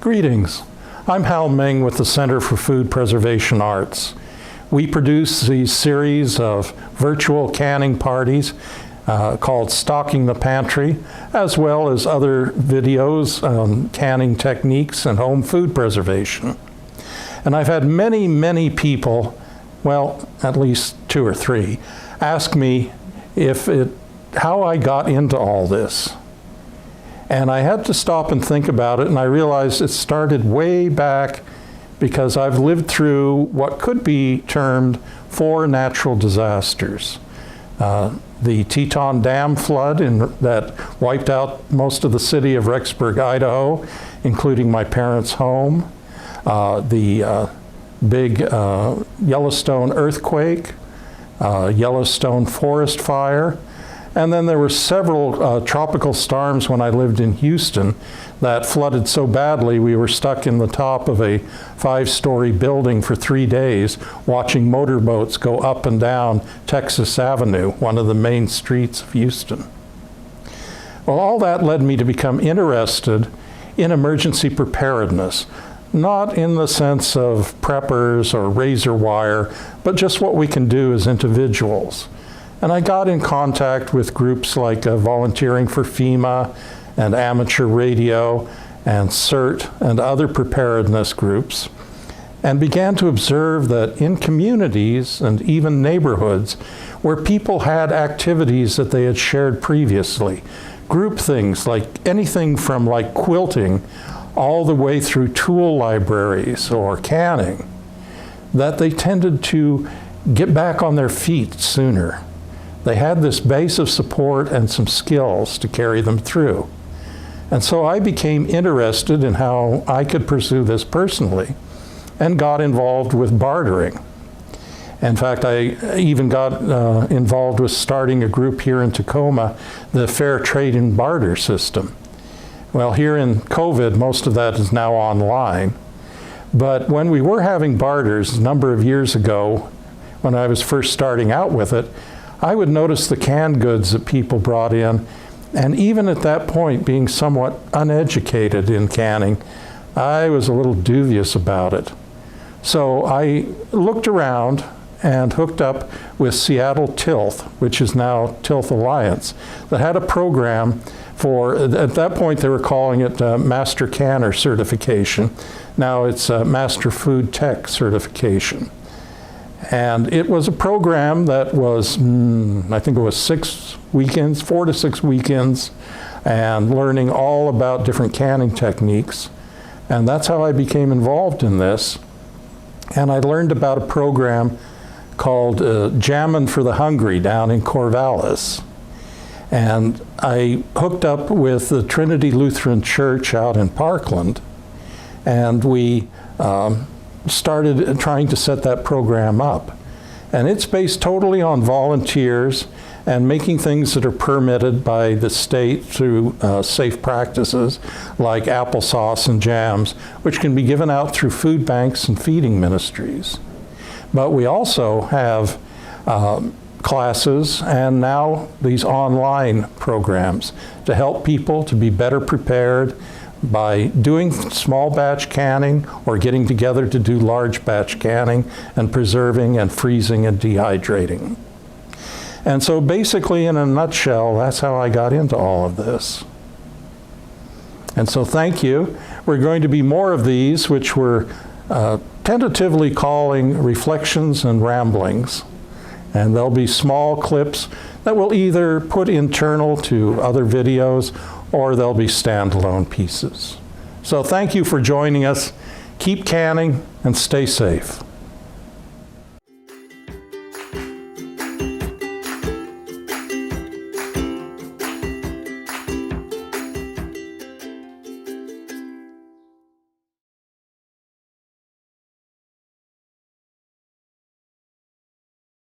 Greetings. I'm Hal Meng with the Center for Food Preservation Arts. We produce these series of virtual canning parties called Stocking the Pantry, as well as other videos on canning techniques and home food preservation. And I've had many people, well, at least 2 or 3, ask me how I got into all this. And I had to stop and think about it, and I realized it started way back because I've lived through what could be termed 4 natural disasters. The Teton Dam flood that wiped out most of the city of Rexburg, Idaho, including my parents' home. The big Yellowstone earthquake, Yellowstone forest fire. And then there were several tropical storms when I lived in Houston that flooded so badly we were stuck in the top of a 5-story building for 3 days watching motorboats go up and down Texas Avenue, one of the main streets of Houston. Well, all that led me to become interested in emergency preparedness, not in the sense of preppers or razor wire, but just what we can do as individuals. And I got in contact with groups like Volunteering for FEMA and Amateur Radio and CERT and other preparedness groups, and began to observe that in communities and even neighborhoods where people had activities that they had shared previously, group things like anything from like quilting all the way through tool libraries or canning, that they tended to get back on their feet sooner. They had this base of support and some skills to carry them through. And so I became interested in how I could pursue this personally and got involved with bartering. In fact, I even got involved with starting a group here in Tacoma, the Fair Trade and Barter System. Well, here in COVID, most of that is now online. But when we were having barters a number of years ago, when I was first starting out with it, I would notice the canned goods that people brought in, and even at that point, being somewhat uneducated in canning, I was a little dubious about it. So I looked around and hooked up with Seattle Tilth, which is now Tilth Alliance, that had a program for, at that point they were calling it Master Canner Certification. Now it's Master Food Tech Certification. And it was a program that was, I think it was 6 weekends, 4 to 6 weekends, and learning all about different canning techniques. And that's how I became involved in this. And I learned about a program called Jammin' for the Hungry down in Corvallis. And I hooked up with the Trinity Lutheran Church out in Parkland, and we started trying to set that program up. And it's based totally on volunteers and making things that are permitted by the state through safe practices like applesauce and jams, which can be given out through food banks and feeding ministries. But we also have classes and now these online programs to help people to be better prepared by doing small batch canning or getting together to do large batch canning and preserving and freezing and dehydrating. And so basically, in a nutshell, that's how I got into all of this. And so thank you. We're going to be more of these, which we're tentatively calling Reflections and Ramblings. And there'll be small clips that we'll either put internal to other videos or they'll be standalone pieces. So thank you for joining us. Keep canning and stay safe.